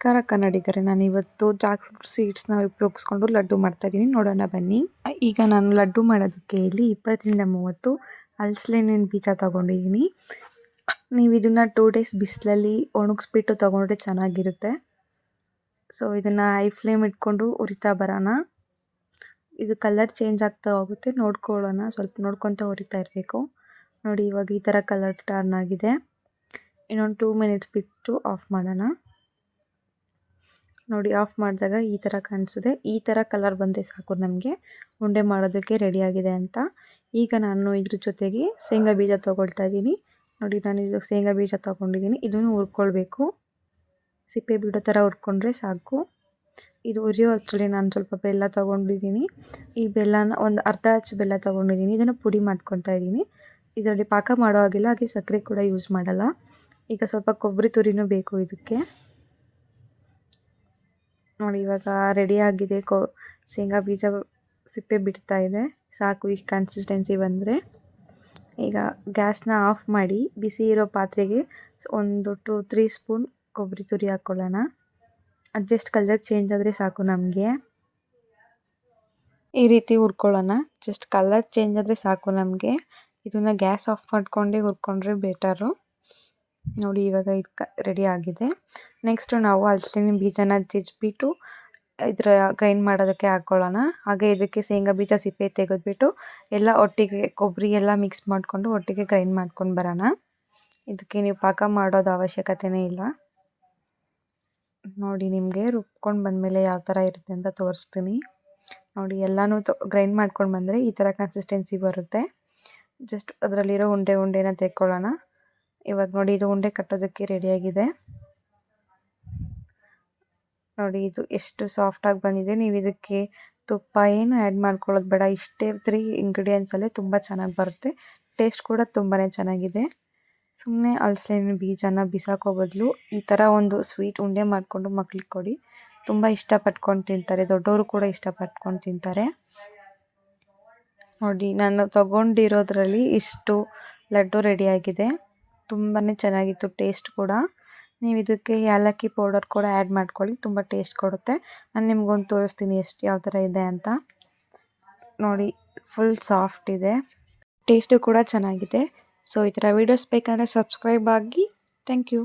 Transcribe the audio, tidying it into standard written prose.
ನಮಸ್ಕಾರ ಕನ್ನಡಿಗರೇ, ನಾನಿವತ್ತು Jack fruit ಸೀಡ್ಸ್ನ ಉಪಯೋಗಿಸ್ಕೊಂಡು ಲಡ್ಡು ಮಾಡ್ತಾಯಿದ್ದೀನಿ. ನೋಡೋಣ ಬನ್ನಿ. ಈಗ ನಾನು ಲಡ್ಡು ಮಾಡೋದಕ್ಕೆ ಇಲ್ಲಿ 20ರಿಂದ 30 ಹಲಸಿನ ಬೀಜ ತೊಗೊಂಡಿದ್ದೀನಿ. ನೀವು ಇದನ್ನು 2 ಡೇಸ್ ಬಿಸಿಲಲ್ಲಿ ಒಣಗಿಸ್ಬಿಟ್ಟು ತೊಗೊಂಡ್ರೆ ಚೆನ್ನಾಗಿರುತ್ತೆ. ಸೊ ಇದನ್ನು ಹೈ ಫ್ಲೇಮ್ ಇಟ್ಕೊಂಡು ಉರಿತಾ ಬರೋಣ. ಇದು ಕಲರ್ ಚೇಂಜ್ ಆಗ್ತಾ ಹೋಗುತ್ತೆ, ನೋಡ್ಕೊಳ್ಳೋಣ. ಸ್ವಲ್ಪ ನೋಡ್ಕೊತ ಉರಿತಾ ಇರಬೇಕು. ನೋಡಿ, ಇವಾಗ ಈ ಥರ ಕಲರ್ ಟರ್ನ್ ಆಗಿದೆ. ಇನ್ನೊಂದು 2 ಮಿನಿಟ್ಸ್ ಬಿಟ್ಟು ಆಫ್ ಮಾಡೋಣ. ನೋಡಿ, ಆಫ್ ಮಾಡಿದಾಗ ಈ ಥರ ಕಾಣಿಸಿದೆ. ಈ ಥರ ಕಲರ್ ಬಂದರೆ ಸಾಕು ನಮಗೆ ಉಂಡೆ ಮಾಡೋದಕ್ಕೆ ರೆಡಿಯಾಗಿದೆ ಅಂತ. ಈಗ ನಾನು ಇದ್ರ ಜೊತೆಗೆ ಶೇಂಗಾ ಬೀಜ ತೊಗೊಳ್ತಾ ಇದ್ದೀನಿ. ನೋಡಿ, ನಾನು ಇದು ಶೇಂಗಾ ಬೀಜ ತೊಗೊಂಡಿದ್ದೀನಿ. ಇದನ್ನು ಹುರ್ಕೊಳ್ಬೇಕು. ಸಿಪ್ಪೆ ಬಿಡೋ ಥರ ಹುರ್ಕೊಂಡ್ರೆ ಸಾಕು. ಇದು ಉರಿಯೋ ಅಷ್ಟರಲ್ಲಿ ನಾನು ಸ್ವಲ್ಪ ಬೆಲ್ಲ ತೊಗೊಂಡಿದ್ದೀನಿ. ಈ ಬೆಲ್ಲನ ಒಂದು ಅರ್ಧ ಅಚ್ಚು ಬೆಲ್ಲ ತೊಗೊಂಡಿದ್ದೀನಿ. ಇದನ್ನು ಪುಡಿ ಮಾಡ್ಕೊತಾ ಇದ್ದೀನಿ. ಇದರಲ್ಲಿ ಪಾಕ ಮಾಡೋ ಹಾಗಿಲ್ಲ, ಹಾಗೆ ಸಕ್ಕರೆ ಕೂಡ ಯೂಸ್ ಮಾಡಲ್ಲ. ಈಗ ಸ್ವಲ್ಪ ಕೊಬ್ಬರಿ ತುರಿನೂ ಬೇಕು ಇದಕ್ಕೆ. ನೋಡಿ, ಇವಾಗ ರೆಡಿಯಾಗಿದೆ. ಶೇಂಗಾ ಬೀಜ ಸಿಪ್ಪೆ ಬಿಡ್ತಾ ಇದೆ. ಸಾಕು ಈ ಕನ್ಸಿಸ್ಟೆನ್ಸಿ ಬಂದರೆ. ಈಗ ಗ್ಯಾಸ್ನ ಆಫ್ ಮಾಡಿ ಬಿಸಿ ಇರೋ ಪಾತ್ರೆಗೆ ಒಂದು 2-3 ಸ್ಪೂನ್ ಕೊಬ್ಬರಿ ತುರಿ ಹಾಕ್ಕೊಳ್ಳೋಣ. ಜಸ್ಟ್ ಕಲರ್ ಚೇಂಜ್ ಆದರೆ ಸಾಕು ನಮಗೆ. ಈ ರೀತಿ ಹುರ್ಕೊಳ್ಳೋಣ. ಜಸ್ಟ್ ಕಲರ್ ಚೇಂಜ್ ಆದರೆ ಸಾಕು ನಮಗೆ. ಇದನ್ನು ಗ್ಯಾಸ್ ಆಫ್ ಮಾಡ್ಕೊಂಡೇ ಹುರ್ಕೊಂಡ್ರೆ ಬೆಟರು. ನೋಡಿ, ಇವಾಗ ಇದು ರೆಡಿ ಆಗಿದೆ. ನೆಕ್ಸ್ಟು ನಾವು ಹಲಸಿನ ಬೀಜನ ಜಜ್ಜಿಬಿಟ್ಟು ಇದರ ಗ್ರೈಂಡ್ ಮಾಡೋದಕ್ಕೆ ಹಾಕ್ಕೊಳ್ಳೋಣ. ಹಾಗೆ ಇದಕ್ಕೆ ಶೇಂಗಾ ಬೀಜ ಸಿಪ್ಪೆ ತೆಗೆದುಬಿಟ್ಟು ಎಲ್ಲ ಒಟ್ಟಿಗೆ ಕೊಬ್ಬರಿ ಎಲ್ಲ ಮಿಕ್ಸ್ ಮಾಡಿಕೊಂಡು ಒಟ್ಟಿಗೆ ಗ್ರೈಂಡ್ ಮಾಡ್ಕೊಂಡು ಬರೋಣ. ಇದಕ್ಕೆ ನೀವು ಪಾಕ ಮಾಡೋದು ಅವಶ್ಯಕತೆಯೇ ಇಲ್ಲ. ನೋಡಿ, ನಿಮಗೆ ರುಬ್ಕೊಂಡು ಬಂದಮೇಲೆ ಯಾವ ಥರ ಇರುತ್ತೆ ಅಂತ ತೋರಿಸ್ತೀನಿ. ನೋಡಿ, ಎಲ್ಲನೂ ಗ್ರೈಂಡ್ ಮಾಡ್ಕೊಂಡು ಬಂದರೆ ಈ ಥರ ಕನ್ಸಿಸ್ಟೆನ್ಸಿ ಬರುತ್ತೆ. ಜಸ್ಟ್ ಅದರಲ್ಲಿರೋ ಉಂಡೆನ ತೆಕ್ಕೊಳ್ಳೋಣ. ಇವಾಗ ನೋಡಿ, ಇದು ಉಂಡೆ ಕಟ್ಟೋದಕ್ಕೆ ರೆಡಿಯಾಗಿದೆ. ನೋಡಿ, ಇದು ಎಷ್ಟು ಸಾಫ್ಟಾಗಿ ಬಂದಿದೆ. ನೀವು ಇದಕ್ಕೆ ತುಪ್ಪ ಏನು ಆ್ಯಡ್ ಮಾಡ್ಕೊಳ್ಳೋದು ಬೇಡ. ಇಷ್ಟೇ 3 ಇಂಗ್ರೀಡಿಯೆಂಟ್ಸಲ್ಲೇ ತುಂಬ ಚೆನ್ನಾಗಿ ಬರುತ್ತೆ. ಟೇಸ್ಟ್ ಕೂಡ ತುಂಬಾ ಚೆನ್ನಾಗಿದೆ. ಸುಮ್ಮನೆ ಹಲಸಿನ ಬೀಜನ ಬಿಸಾಕೋ ಬದಲು ಈ ಥರ ಒಂದು ಸ್ವೀಟ್ ಉಂಡೆ ಮಾಡಿಕೊಂಡು ಮಕ್ಳಿಗೆ ಕೊಡಿ. ತುಂಬ ಇಷ್ಟಪಟ್ಕೊಂಡು ತಿಂತಾರೆ. ದೊಡ್ಡವರು ಕೂಡ ಇಷ್ಟಪಟ್ಕೊಂಡು ತಿಂತಾರೆ. ನೋಡಿ, ನಾನು ತೊಗೊಂಡಿರೋದ್ರಲ್ಲಿ ಇಷ್ಟು ಲಡ್ಡು ರೆಡಿಯಾಗಿದೆ. ತುಂಬಾ ಚೆನ್ನಾಗಿತ್ತು ಟೇಸ್ಟ್ ಕೂಡ. ನೀವು ಇದಕ್ಕೆ ಏಲಕ್ಕಿ ಪೌಡರ್ ಕೂಡ ಆ್ಯಡ್ ಮಾಡ್ಕೊಳ್ಳಿ, ತುಂಬ ಟೇಸ್ಟ್ ಕೊಡುತ್ತೆ. ನಾನು ನಿಮ್ಗೊಂದು ತೋರಿಸ್ತೀನಿ ಯಾವ ಥರ ಇದೆ ಅಂತ. ನೋಡಿ, ಫುಲ್ ಸಾಫ್ಟ್ ಇದೆ. ಟೇಸ್ಟು ಕೂಡ ಚೆನ್ನಾಗಿದೆ. ಸೊ ಈ ಥರ ವೀಡಿಯೋಸ್ ಬೇಕಂದರೆ ಸಬ್ಸ್ಕ್ರೈಬ್ ಆಗಿ. Thank you.